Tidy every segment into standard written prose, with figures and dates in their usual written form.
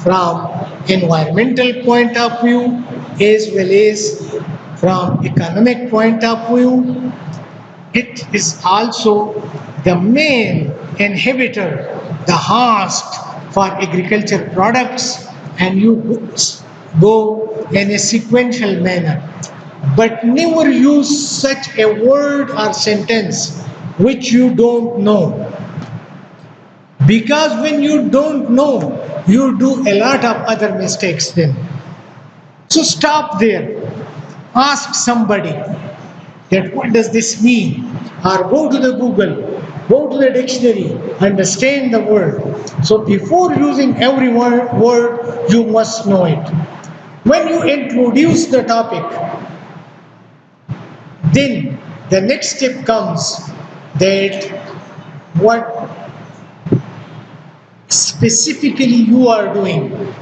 from environmental point of view as well as from economic point of view. It is also the main inhibitor, the host for agriculture products, and you go in a sequential manner. But never use such a word or sentence which you don't know. Because when you don't know, you do a lot of other mistakes then. So stop there. Ask somebody that what does this mean? Or go to the Google, go to the dictionary, understand the word. So before using every word, you must know it. When you introduce the topic, then the next step comes that what specifically you are doing.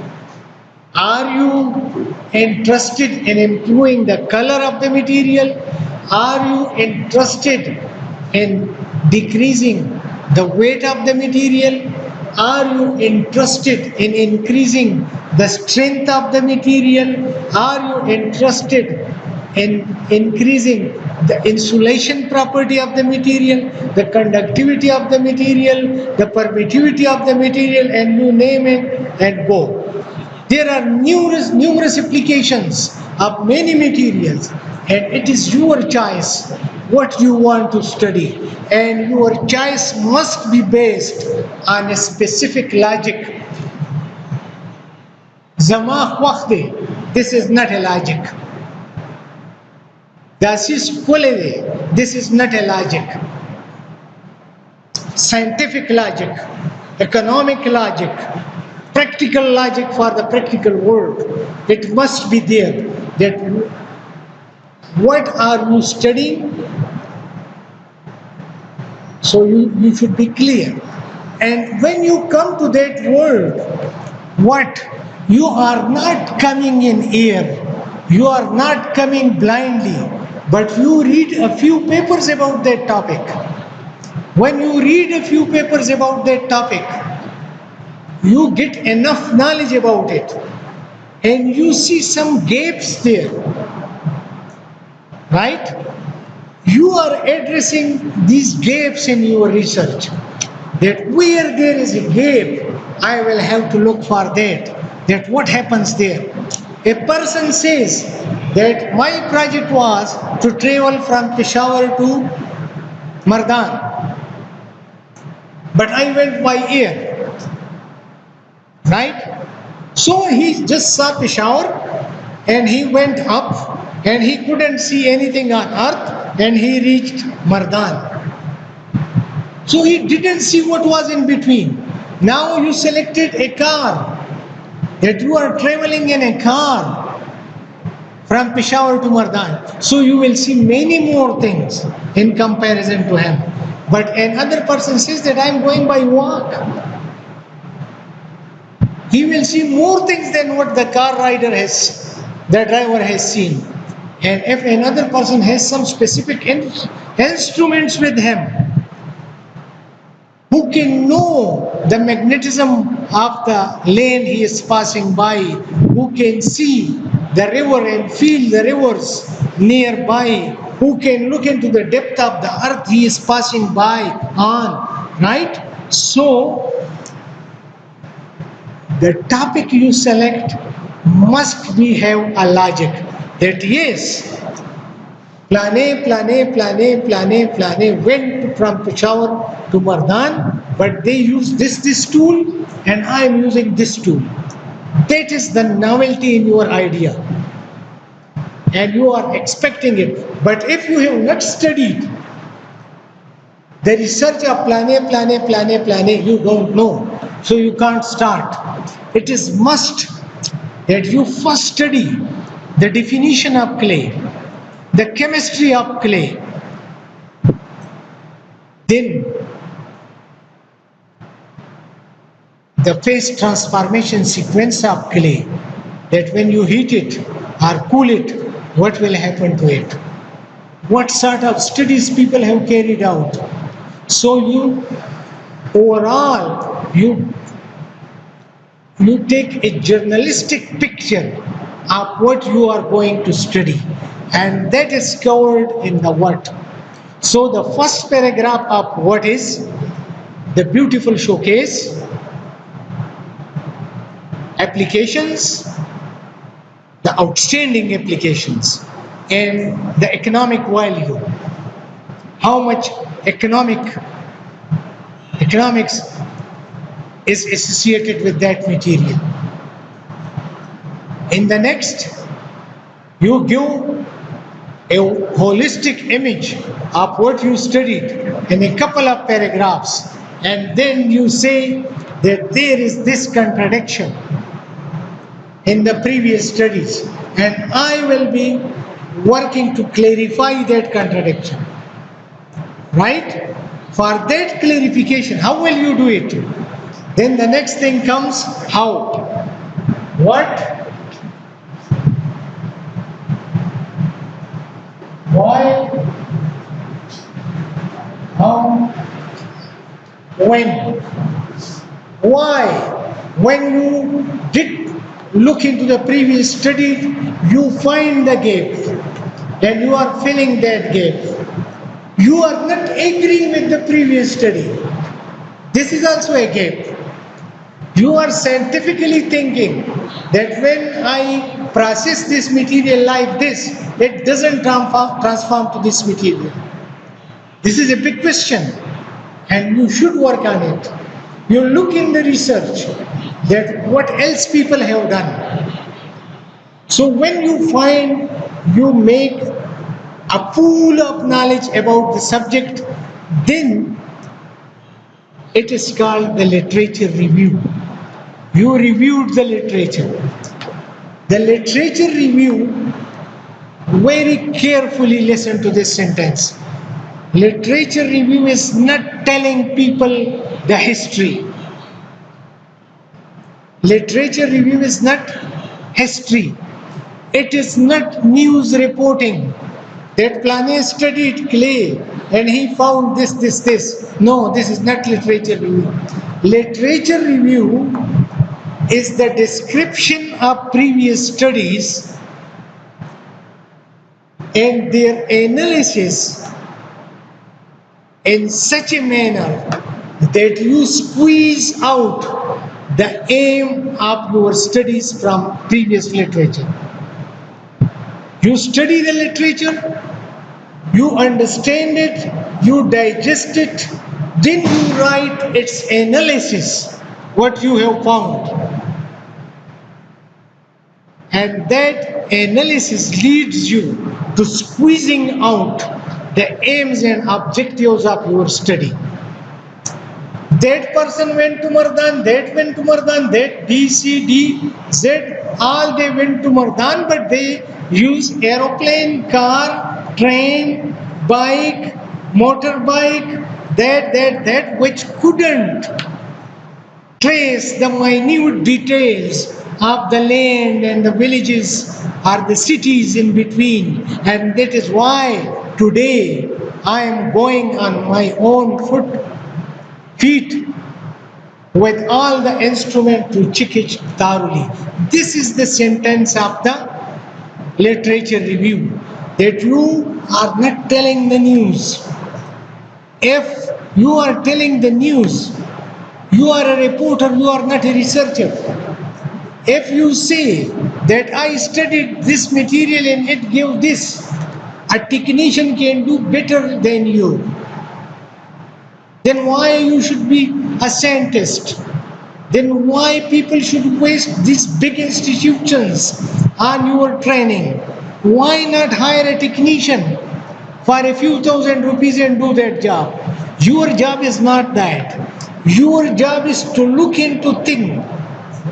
Are you interested in improving the color of the material? Are you interested in decreasing the weight of the material? Are you interested in increasing the strength of the material? Are you interested in increasing the insulation property of the material, the conductivity of the material, the permittivity of the material, and you name it and go. There are numerous applications of many materials, and it is your choice what you want to study, and your choice must be based on a specific logic. Zama waqti, this is not a logic. This is not a logic. Scientific logic, economic logic, practical logic for the practical world. It must be there that what are you studying? So you should be clear. And when you come to that world, what? You are not coming in air. You are not coming blindly, but you read a few papers about that topic. When you read a few papers about that topic, you get enough knowledge about it, and you see some gaps there, right? You are addressing these gaps in your research, that where there is a gap, I will have to look for that what happens there. A person says that my project was to travel from Peshawar to Mardan, but I went by air, right? So he just saw Peshawar and he went up and he couldn't see anything on earth and he reached Mardan. So he didn't see what was in between. Now you selected a car, that you are traveling in a car from Peshawar to Mardan. So you will see many more things in comparison to him. But another person says that I am going by walk. He will see more things than what the the driver has seen. And if another person has some specific instruments with him, who can know the magnetism of the lane he is passing by, who can see the river and feel the rivers nearby, who can look into the depth of the earth he is passing by on, right? So, the topic you select must have a logic that yes, plane went from Peshawar to Mardan, but they use this tool and I am using this tool. That is the novelty in your idea, and you are expecting it. But if you have not studied the research of plane, you don't know, so you can't start. It is must that you first study the definition of clay, the chemistry of clay, then the phase transformation sequence of clay, that when you heat it or cool it, what will happen to it? What sort of studies people have carried out? So you overall, You take a journalistic picture of what you are going to study, and that is covered in the what. So the first paragraph of what is the beautiful showcase, applications, the outstanding applications, and the economic value. How much economics is associated with that material. In the next, you give a holistic image of what you studied in a couple of paragraphs, and then you say that there is this contradiction in the previous studies, and I will be working to clarify that contradiction. Right? For that clarification, how will you do it? Then the next thing comes, how? What? Why? How? When? Why? When you did look into the previous study, you find the gap, and you are filling that gap. You are not agreeing with the previous study. This is also a gap. You are scientifically thinking that when I process this material like this, it doesn't transform to this material. This is a big question, and you should work on it. You look in the research that what else people have done. So when you find, you make a pool of knowledge about the subject, then it is called the literature review. You reviewed the literature. The literature review, very carefully listen to this sentence. Literature review is not telling people the history. Literature review is not history. It is not news reporting. That Plane studied clay and he found this. No, this is not literature review. Literature review is the description of previous studies and their analysis in such a manner that you squeeze out the aim of your studies from previous literature. You study the literature, you understand it, you digest it, then you write its analysis, what you have found. And that analysis leads you to squeezing out the aims and objectives of your study. That person went to Mardan, that went to Mardan, that B, C, D, Z, all they went to Mardan, but they use aeroplane, car, train, bike, motorbike, that, which couldn't trace the minute details of the land and the villages or the cities in between. And that is why today I am going on my own feet with all the instrument to check it thoroughly. This is the sentence of the literature review, that you are not telling the news. If you are telling the news, you are a reporter, you are not a researcher. If you say that I studied this material and it gave this, a technician can do better than you, then why you should be a scientist? Then why people should waste these big institutions on your training? Why not hire a technician for a few thousand rupees and do that job? Your job is not that. Your job is to look into things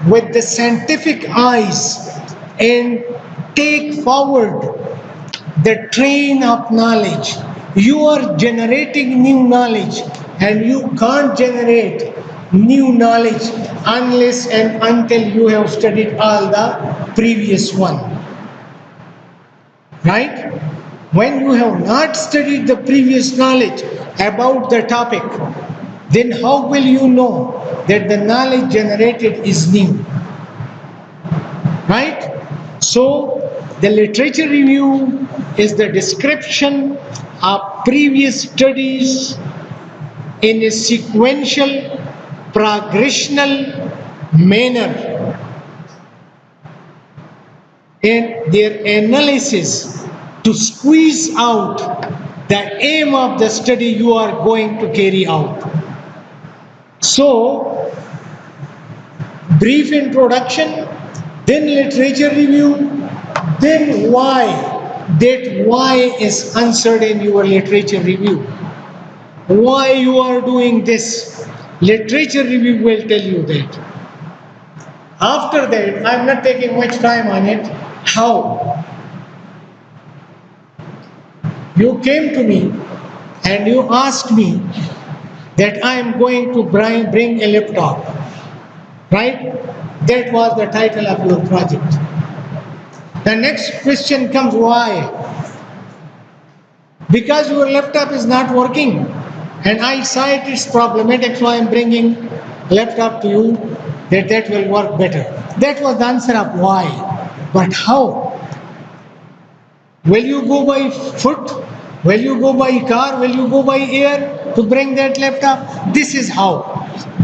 with the scientific eyes and take forward the train of knowledge. You are generating new knowledge, and you can't generate new knowledge unless and until you have studied all the previous one. Right? When you have not studied the previous knowledge about the topic, then how will you know that the knowledge generated is new? right? So the literature review is the description of previous studies in a sequential, progressional manner, and their analysis to squeeze out the aim of the study you are going to carry out. So, brief introduction, then literature review, then why. That why is answered in your literature review. Why you are doing this? Literature review will tell you that. After that, I'm not taking much time on it. How? You came to me and you asked me that I am going to bring a laptop, right? That was the title of your project. The next question comes, why? Because your laptop is not working and I saw it is problematic, so I am bringing laptop to you that will work better. That was the answer of why. But how? Will you go by foot? Will you go by car? Will you go by air to bring that laptop? This is how.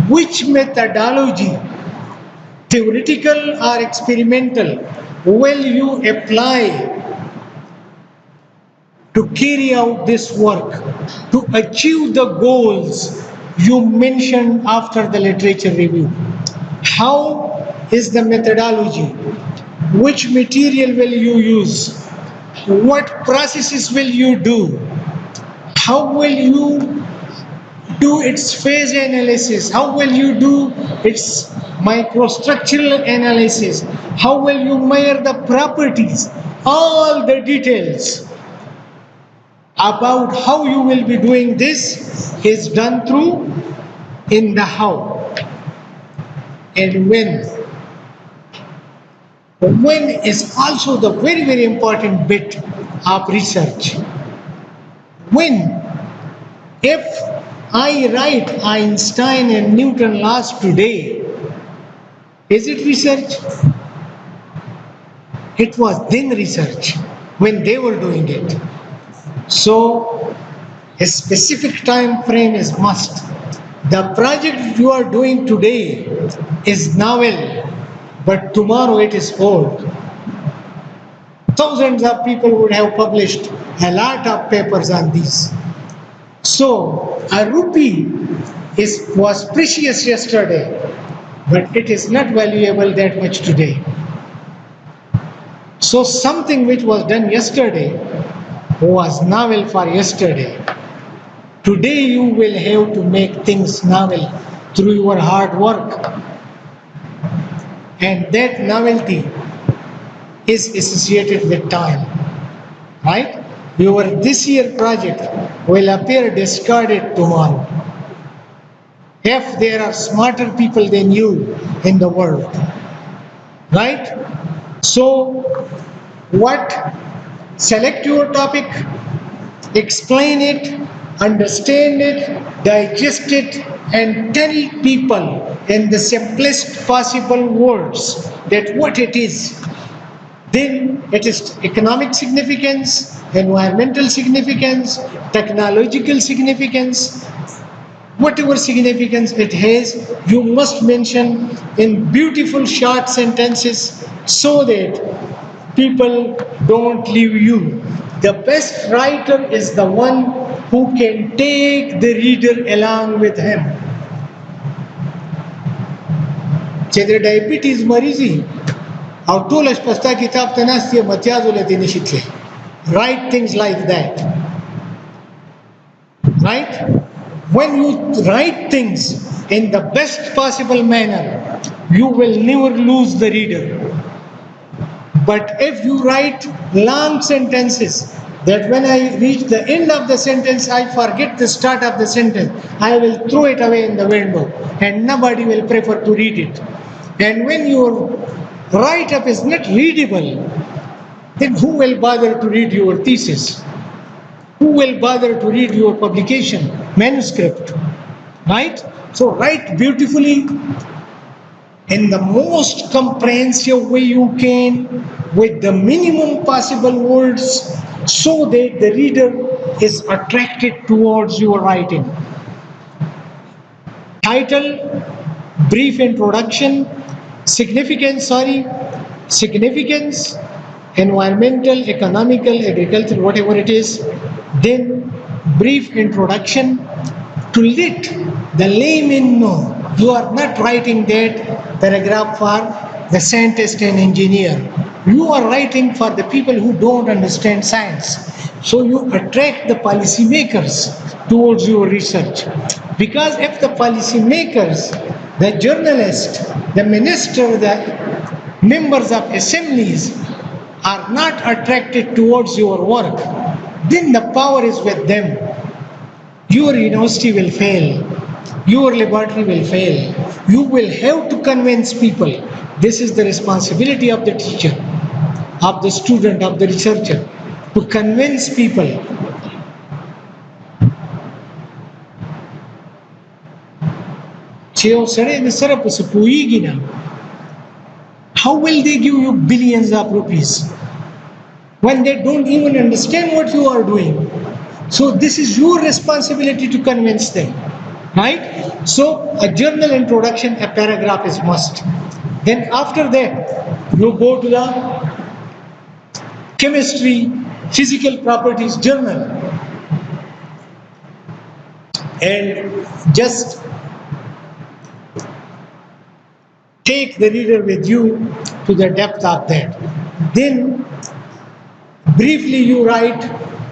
Which methodology, theoretical or experimental, will you apply to carry out this work, to achieve the goals you mentioned after the literature review? How is the methodology? Which material will you use? What processes will you do? How will you do its phase analysis? How will you do its microstructural analysis? How will you measure the properties? All the details about how you will be doing this is done through in the how and when. When is also the very, very important bit of research. When, if I write Einstein and Newton laws today, is it research? It was then research when they were doing it. So a specific time frame is must. The project you are doing today is novel, but tomorrow it is old. Thousands of people would have published a lot of papers on this. So a rupee was precious yesterday, but it is not valuable that much today. So something which was done yesterday was novel for yesterday. Today you will have to make things novel through your hard work. And that novelty is associated with time, right? Your this year project will appear discarded tomorrow if there are smarter people than you in the world, right? So what? Select your topic, explain it, understand it, digest it, and tell people in the simplest possible words that what it is. Then it is economic significance, environmental significance, technological significance, whatever significance it has, you must mention in beautiful short sentences so that people don't leave you. The best writer is the one who can take the reader along with him. Chedre diabetes marizi, au tolash pasta kitab tanasya matyazulet initiative. Write things like that. Right? When you write things in the best possible manner, you will never lose the reader. But if you write long sentences, that when I reach the end of the sentence, I forget the start of the sentence, I will throw it away in the window and nobody will prefer to read it. And when your write-up is not readable, then who will bother to read your thesis? Who will bother to read your publication, manuscript, right? So write beautifully, in the most comprehensive way you can, with the minimum possible words, so that the reader is attracted towards your writing. Title, brief introduction, significance, environmental, economical, agricultural, whatever it is. Then brief introduction to let the layman know you are not writing that paragraph for the scientist and engineer. You are writing for the people who don't understand science. So you attract the policymakers towards your research. Because if the policymakers, the journalist, the minister, the members of assemblies are not attracted towards your work, then the power is with them. Your university will fail. Your laboratory will fail. You will have to convince people. This is the responsibility of the teacher, of the student, of the researcher, to convince people. How will they give you billions of rupees when they don't even understand what you are doing? So this is your responsibility to convince them, right? So a journal introduction, a paragraph is must. Then after that, you go to the chemistry, physical properties journal, and just take the reader with you to the depth of that. Then briefly you write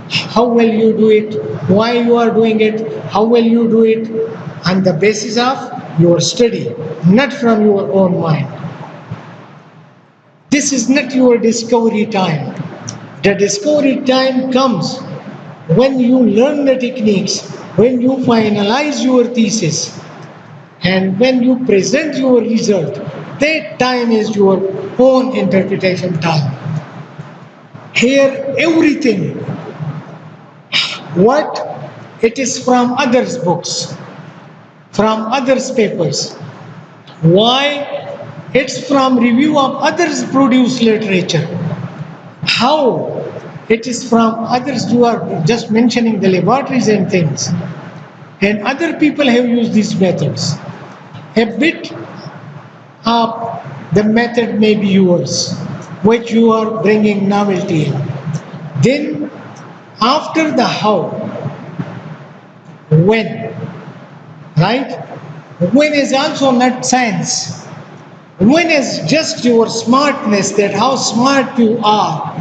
how well you do it, why you are doing it, how well you do it, on the basis of your study, not from your own mind. This is not your discovery time. The discovery time comes when you learn the techniques, when you finalize your thesis, and when you present your result. That time is your own interpretation time. Here everything, what it is from others' books, from others' papers. Why? It's from review of others' produced literature. How? It is from others. You are just mentioning the laboratories and things. And other people have used these methods. A bit of the method may be yours, which you are bringing novelty in. Then, after the how, when, right? When is also not science. When is just your smartness, that how smart you are,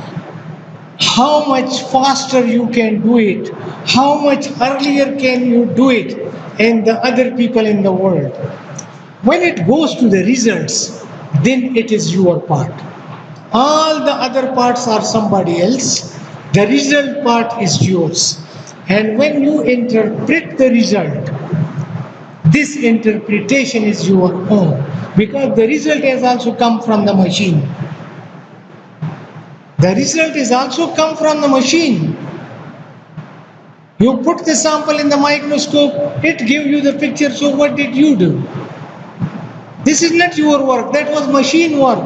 how much faster you can do it, how much earlier can you do it, and the other people in the world. When it goes to the results, then it is your part. All the other parts are somebody else. The result part is yours. And when you interpret the result, this interpretation is your own, because the result has also come from the machine. The result is also come from the machine. You put the sample in the microscope, it gives you the picture, so what did you do? This is not your work, that was machine work.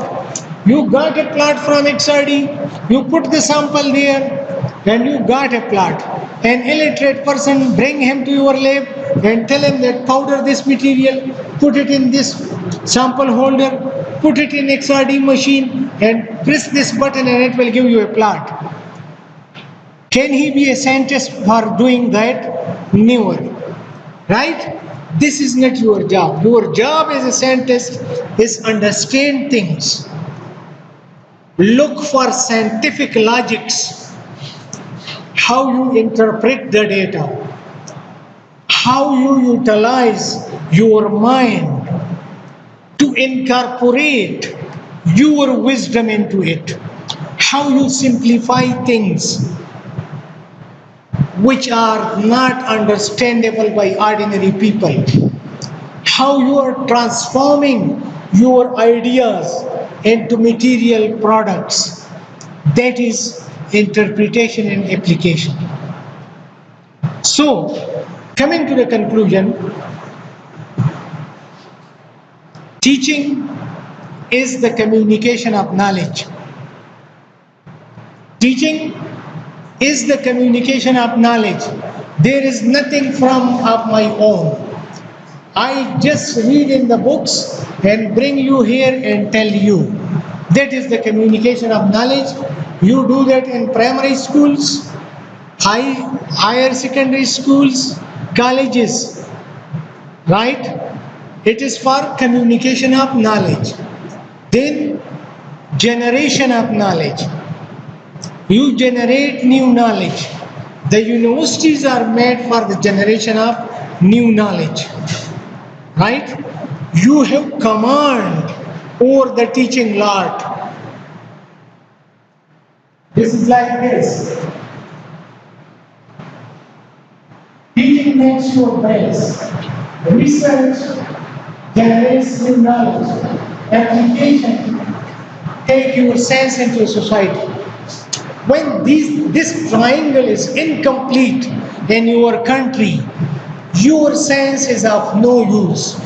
You got a plot from XRD, you put the sample there, and you got a plot. An illiterate person, bring him to your lab and tell him that powder this material, put it in this sample holder, put it in XRD machine, and press this button and it will give you a plot. Can he be a scientist for doing that? Never. Right? This is not your job. Your job as a scientist is understand things. Look for scientific logics. How you interpret the data. How you utilize your mind to incorporate your wisdom into it. How you simplify things which are not understandable by ordinary people. How you are transforming your ideas into material products. That is interpretation and application. So, coming to the conclusion, teaching is the communication of knowledge. Teaching is the communication of knowledge. There is nothing from of my own. I just read in the books and bring you here and tell you. That is the communication of knowledge. You do that in primary schools, higher secondary schools, colleges, right? It is for communication of knowledge. Then generation of knowledge. You generate new knowledge. The universities are made for the generation of new knowledge. Right? You have command over the teaching lot. This is like this. Teaching makes your base. Research generates new knowledge. Application take your sense into society. When this triangle is incomplete in your country, your sense is of no use.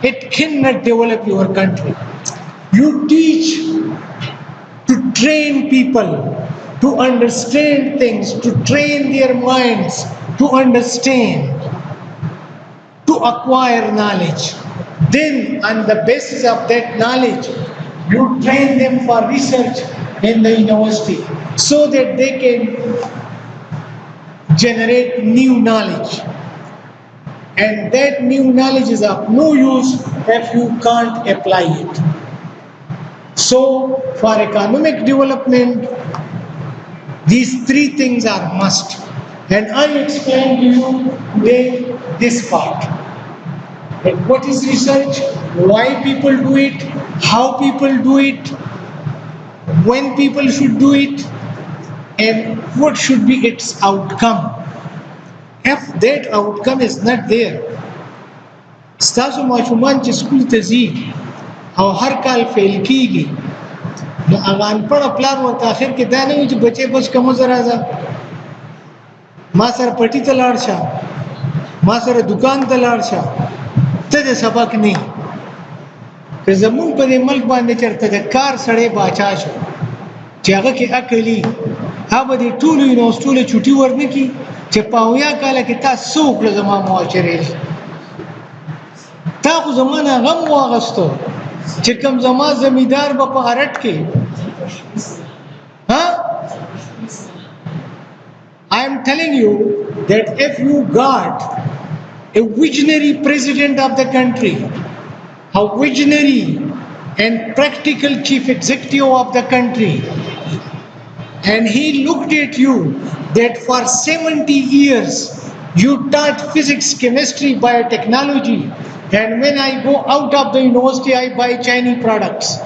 It cannot develop your country. You teach to train people, to understand things, to train their minds, to understand, to acquire knowledge. Then, on the basis of that knowledge, you train them for research in the university so that they can generate new knowledge. And that new knowledge is of no use if you can't apply it. So, for economic development, these three things are must. And I explained to you today this part. And what is research? Why people do it? How people do it? When people should do it? And what should be its outcome? If that outcome is not there, ستاسو ماشومان چې سکول ته ځي او هر کال فیل کیږي نو هغه انپړه پلار ورته اخر کې دا نه وي چې بچې بس کومه زره راځه ما سره پټي ته لاړ شه ما سره دکان ته لاړ شه ته د سبق نه که زمون په دې ملک باندې چرته د کار سړی باچا شو چې هغه کې عقلي هغه د ټولو یونیورسټیو چټي ورنکي چې پاویا کاله کې تاسو وکړه زما معاشره تا خو زمانه غم واغستو چې کوم زما زمیدار به په هرټ کې ها I am telling you that if you got a visionary president of the country, a visionary and practical chief executive of the country, and he looked at you that for 70 years you taught physics, chemistry, biotechnology, and when I go out of the university I buy Chinese products.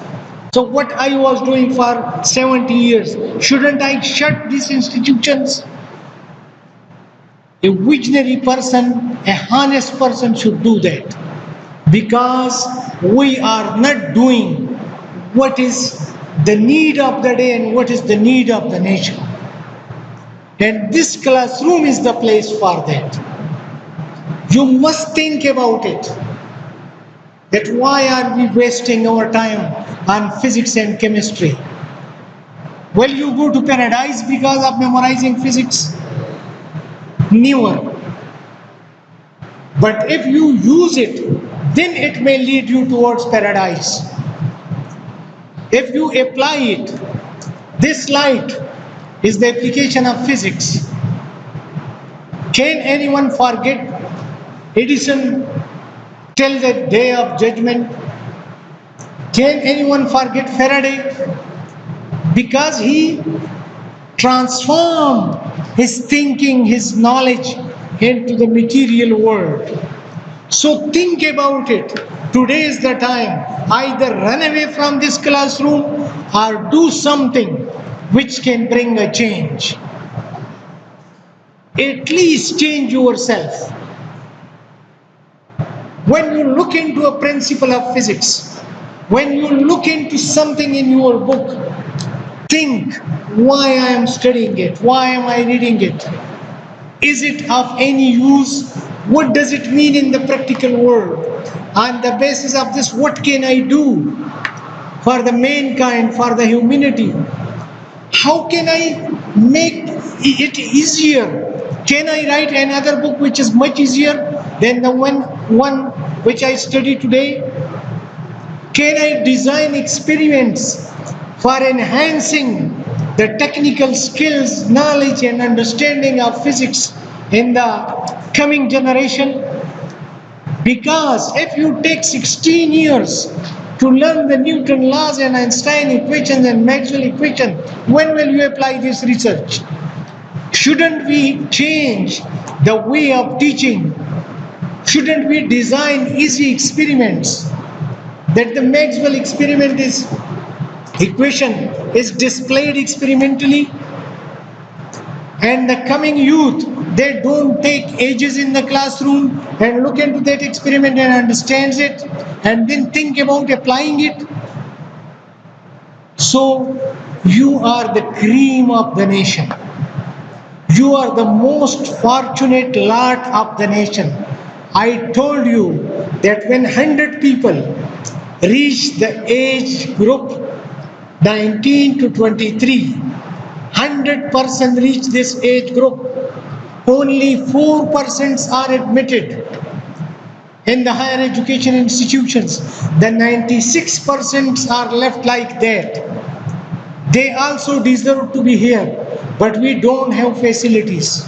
So what I was doing for 70 years, shouldn't I shut these institutions? A visionary person, a honest person should do that, because we are not doing what is the need of the day and what is the need of the nation. And this classroom is the place for that. You must think about it. That why are we wasting our time on physics and chemistry? Will you go to paradise because of memorizing physics? Never. But if you use it, then it may lead you towards paradise. If you apply it, this light is the application of physics. Can anyone forget Edison till the day of judgment? Can anyone forget Faraday? Because he transformed his thinking, his knowledge into the material world. So think about it. Today is the time. Either run away from this classroom or do something which can bring a change. At least change yourself. When you look into a principle of physics, when you look into something in your book, think why I am studying it, why am I reading it? Is it of any use? What does it mean in the practical world? On the basis of this, what can I do? for the mankind, for the humanity. How can I make it easier? Can I write another book which is much easier than the one which I study today? Can I design experiments for enhancing the technical skills, knowledge, and understanding of physics in the coming generation? Because if you take 16 years to learn the Newton laws and Einstein equations and Maxwell equation, when will you apply this research? Shouldn't we change the way of teaching? Shouldn't we design easy experiments that the Maxwell experiment is equation is displayed experimentally, and the coming youth, they don't take ages in the classroom and look into that experiment and understands it and then think about applying it. So you are the cream of the nation. You are the most fortunate lot of the nation. I told you that when 100 people reach the age group 19 to 23, 100% reach this age group, only 4% are admitted in the higher education institutions. The 96% are left like that. They also deserve to be here, but we don't have facilities.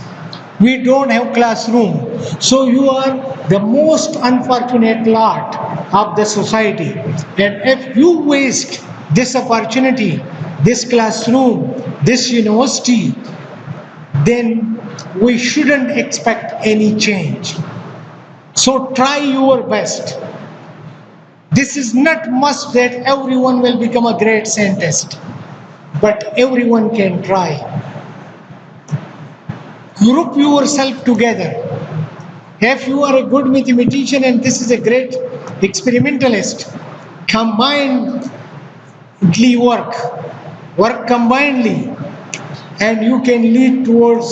We don't have classroom. So you are the most unfortunate lot of the society. And if you waste this opportunity, this classroom, this university, then we shouldn't expect any change. So try your best. This is not must that everyone will become a great scientist, but everyone can try. Group yourself together. If you are a good mathematician and this is a great experimentalist, combinedly work combinedly, and you can lead towards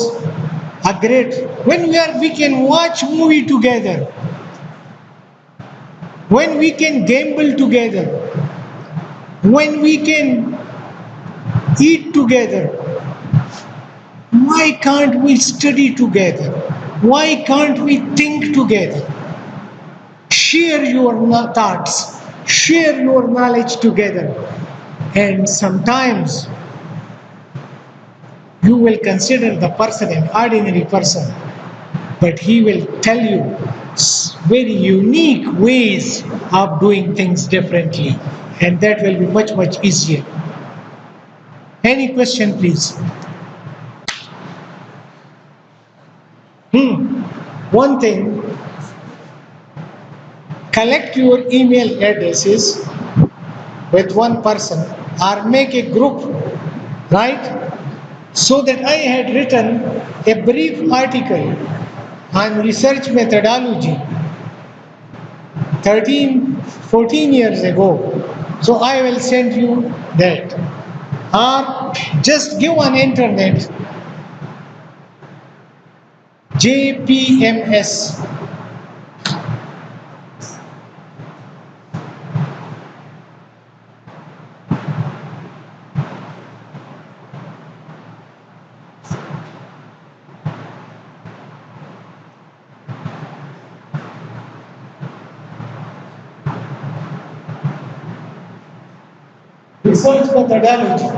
a great. When we can watch movie together, when we can gamble together, when we can eat together, why can't we study together? Why can't we think together? Share your thoughts, share your knowledge together, and sometimes you will consider the person an ordinary person, but he will tell you very unique ways of doing things differently, and that will be much, much easier. Any question, please? One thing, collect your email addresses with one person or make a group, right? So that I had written a brief article on research methodology 14 years ago. So I will send you that. Or just give on internet JPMS. Research methodology.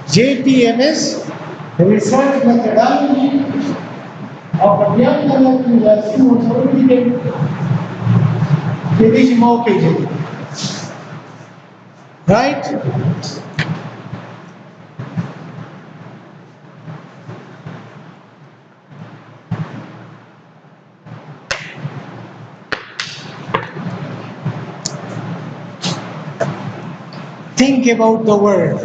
JPMS, research methodology of Prof Yaseen Iqbal. Right? Think about the world.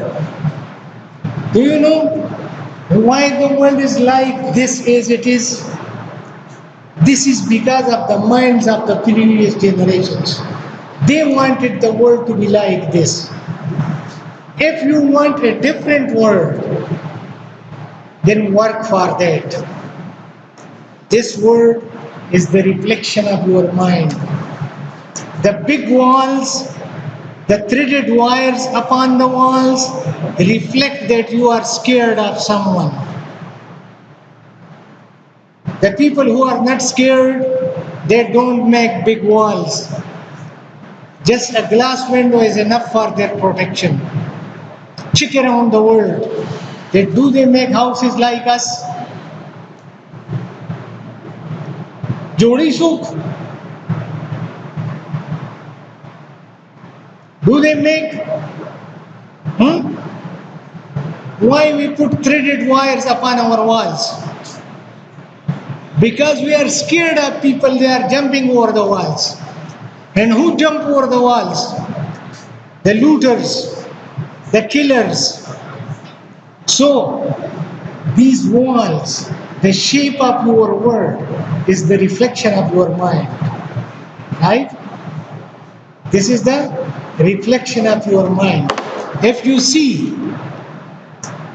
Do you know why the world is like this as it is? This is because of the minds of the previous generations. They wanted the world to be like this. If you want a different world, then work for that. This world is the reflection of your mind. The big walls The threaded wires upon the walls reflect that you are scared of someone. The people who are not scared, they don't make big walls. Just a glass window is enough for their protection. Check around the world. Do they make houses like us? Jodi Sukh. Do they make? Why we put threaded wires upon our walls? Because we are scared of people, they are jumping over the walls. And who jump over the walls? The looters, the killers. So, these walls, the shape of your world is the reflection of your mind. Right? This is the reflection of your mind. If you see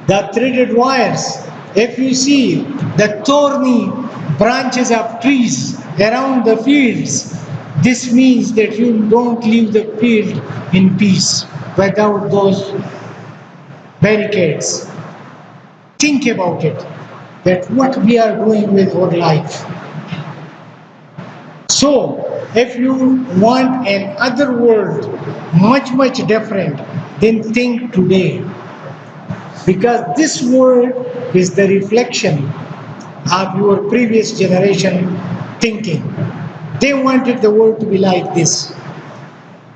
the threaded wires, if you see the thorny branches of trees around the fields, this means that you don't leave the field in peace without those barricades. Think about it, that what we are doing with our life. So, if you want another world much, much different, then think today. Because this world is the reflection of your previous generation thinking. They wanted the world to be like this.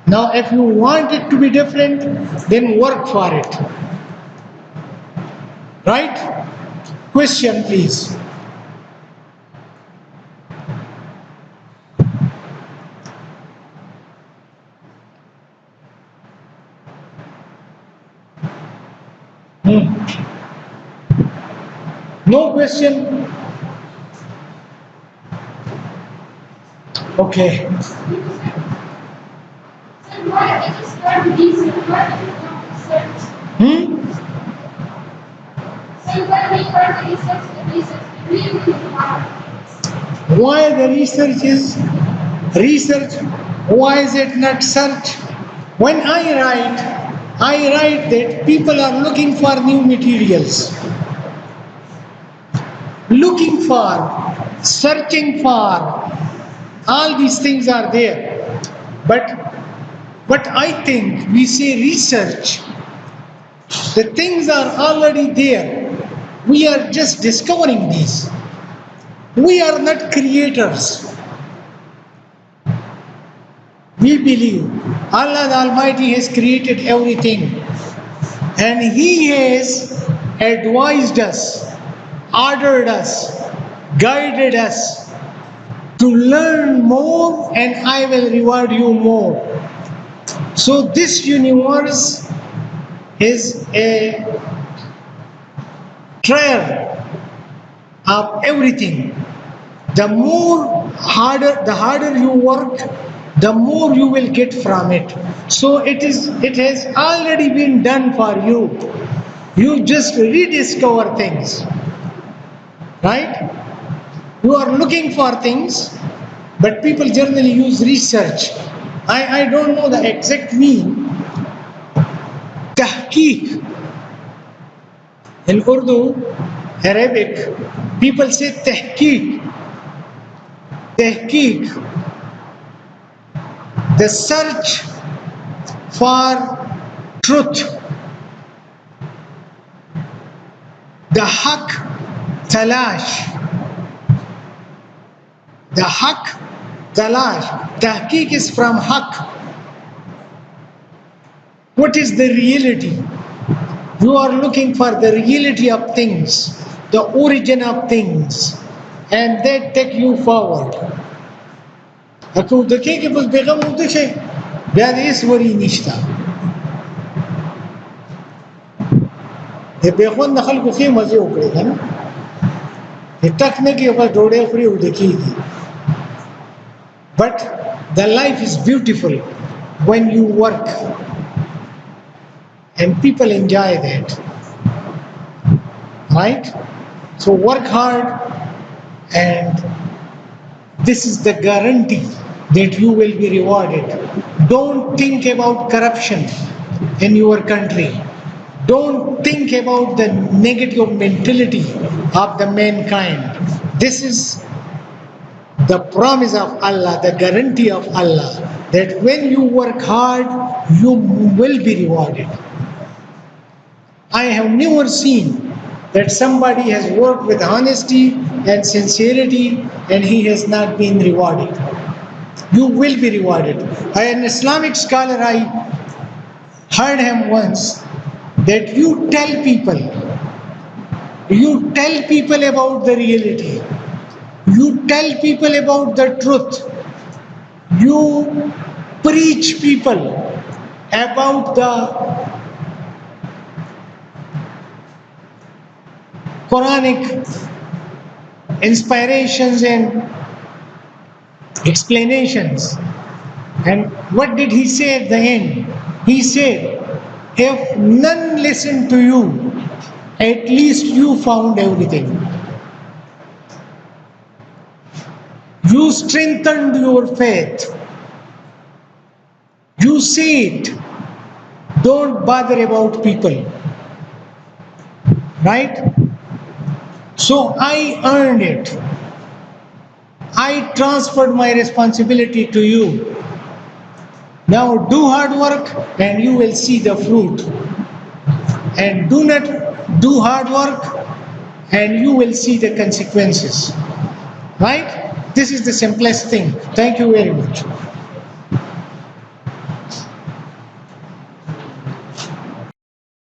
Now, if you want it to be different, then work for it. Right? Question, please. No question? Okay. Why the research is research? Why is it not search? When I write that people are looking for new materials. Looking for, searching for, all these things are there. But I think we say research, the things are already there. We are just discovering these. We are not creators. We believe Allah the Almighty has created everything, and He has advised us, ordered us, guided us to learn more, and I will reward you more. So this universe is a trial of everything. The harder you work, the more you will get from it. So it has already been done for you. You just rediscover things. Right? You are looking for things, but people generally use research. I don't know the exact meaning. Tahqiq. In Urdu, Arabic, people say tahqiq. Tahqiq. The search for truth. The haq talash. The haq talash. Tahqiq is from haq. What is the reality? You are looking for the reality of things, the origin of things, and that take you forward. Ako dekhe ke bas begam udeshe, bia de iswari nishta. De bekhon nakhal ko khe maze ukre na. De takne ke bas dode ukre udekhi. But the life is beautiful when you work. And people enjoy that. Right? So work hard, and this is the guarantee that you will be rewarded. Don't think about corruption in your country. Don't think about the negative mentality of the mankind. This is the promise of Allah, the guarantee of Allah, that when you work hard, you will be rewarded. I have never seen that somebody has worked with honesty and sincerity and he has not been rewarded. You will be rewarded. An Islamic scholar, I heard him once that you tell people about the reality. You tell people about the truth. You preach people about the Quranic inspirations and explanations. And what did he say at the end? He said, if none listened to you, at least you found everything. You strengthened your faith. You say it. Don't bother about people. Right? So I earned it. I transferred my responsibility to you. Now do hard work and you will see the fruit. And do not do hard work and you will see the consequences. Right? This is the simplest thing. Thank you very much.